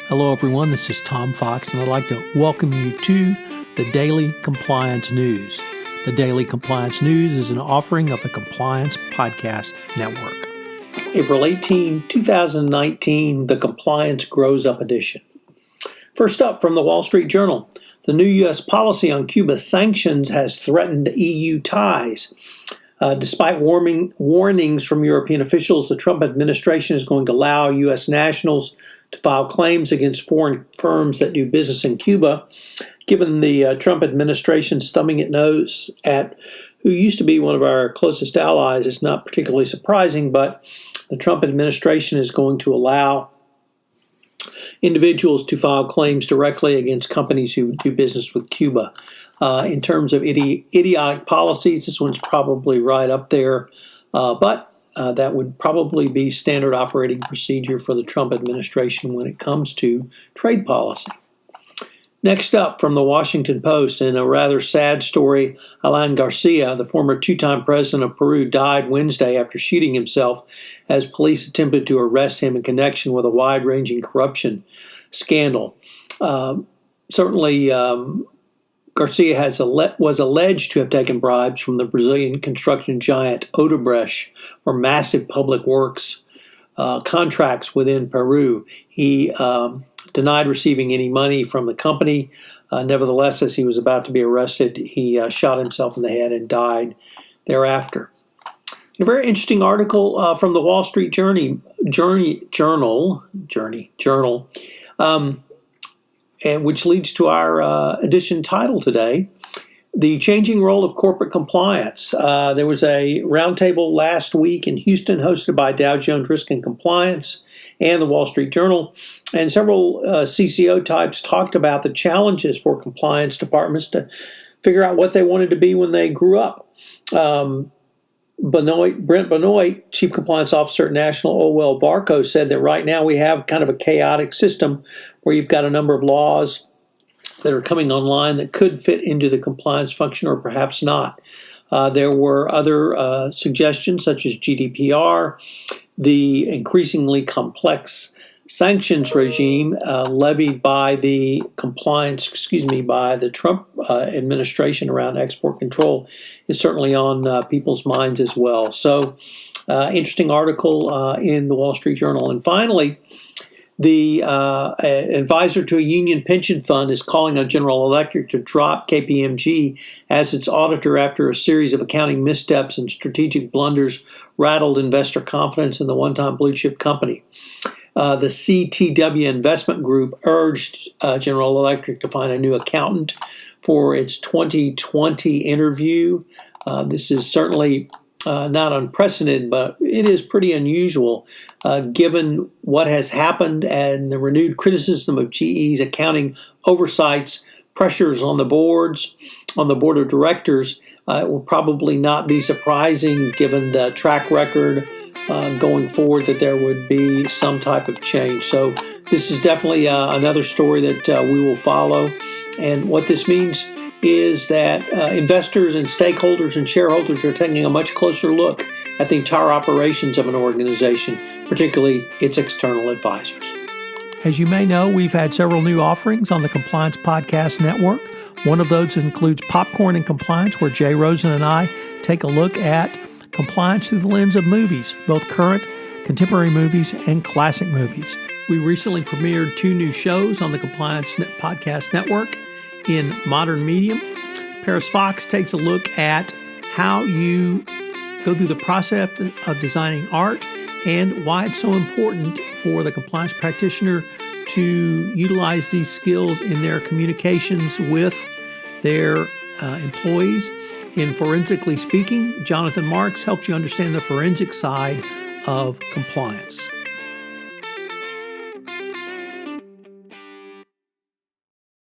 Hello everyone, this is Tom Fox and I'd like to welcome you to the Daily Compliance News. The Daily Compliance News is an offering of the Compliance Podcast Network. April 18, 2019, the Compliance Grows Up edition. First up from the Wall Street Journal, the new U.S. policy on Cuba sanctions has threatened EU ties. Despite warnings from European officials, the Trump administration is going to allow U.S. nationals to file claims against foreign firms that do business in Cuba. Given the Trump administration's thumbing its nose at who used to be one of our closest allies, it's not particularly surprising, but the Trump administration is going to allow individuals to file claims directly against companies who do business with Cuba. In terms of idiotic policies, this one's probably right up there, but that would probably be standard operating procedure for the Trump administration when it comes to trade policy. Next up from the Washington Post, in a rather sad story, Alan Garcia, the former two-time president of Peru, died Wednesday after shooting himself as police attempted to arrest him in connection with a wide-ranging corruption scandal. Certainly, Garcia was alleged to have taken bribes from the Brazilian construction giant Odebrecht for massive public works contracts within Peru. He denied receiving any money from the company. Nevertheless, as he was about to be arrested, he shot himself in the head and died thereafter. A very interesting article from the Wall Street Journal, and which leads to our edition title today, The Changing Role of Corporate Compliance. There was a roundtable last week in Houston hosted by Dow Jones Risk and Compliance and the Wall Street Journal, and several CCO types talked about the challenges for compliance departments to figure out what they wanted to be when they grew up. Brent Benoit, Chief Compliance Officer at National Oilwell Varco, said that right now we have kind of a chaotic system where you've got a number of laws that are coming online that could fit into the compliance function or perhaps not. There were other suggestions such as GDPR, the increasingly complex sanctions regime levied by the by the Trump administration around export control is certainly on people's minds as well. So, interesting article in the Wall Street Journal. And finally, the advisor to a union pension fund is calling on General Electric to drop KPMG as its auditor after a series of accounting missteps and strategic blunders rattled investor confidence in the one-time blue chip company. The CTW Investment Group urged General Electric to find a new accountant for its 2020 interview. This is certainly not unprecedented, but it is pretty unusual given what has happened and the renewed criticism of GE's accounting oversights, pressures on the board of directors. It will probably not be surprising given the track record going forward that there would be some type of change. So this is definitely another story that we will follow. And what this means is that investors and stakeholders and shareholders are taking a much closer look at the entire operations of an organization, particularly its external advisors. As you may know, we've had several new offerings on the Compliance Podcast Network. One of those includes Popcorn and Compliance, where Jay Rosen and I take a look at compliance through the lens of movies, both current, contemporary movies, and classic movies. We recently premiered 2 new shows on the Compliance Podcast Network in modern medium. Paris Fox takes a look at how you go through the process of designing art and why it's so important for the compliance practitioner to utilize these skills in their communications with their employees. In Forensically Speaking, Jonathan Marks helps you understand the forensic side of compliance.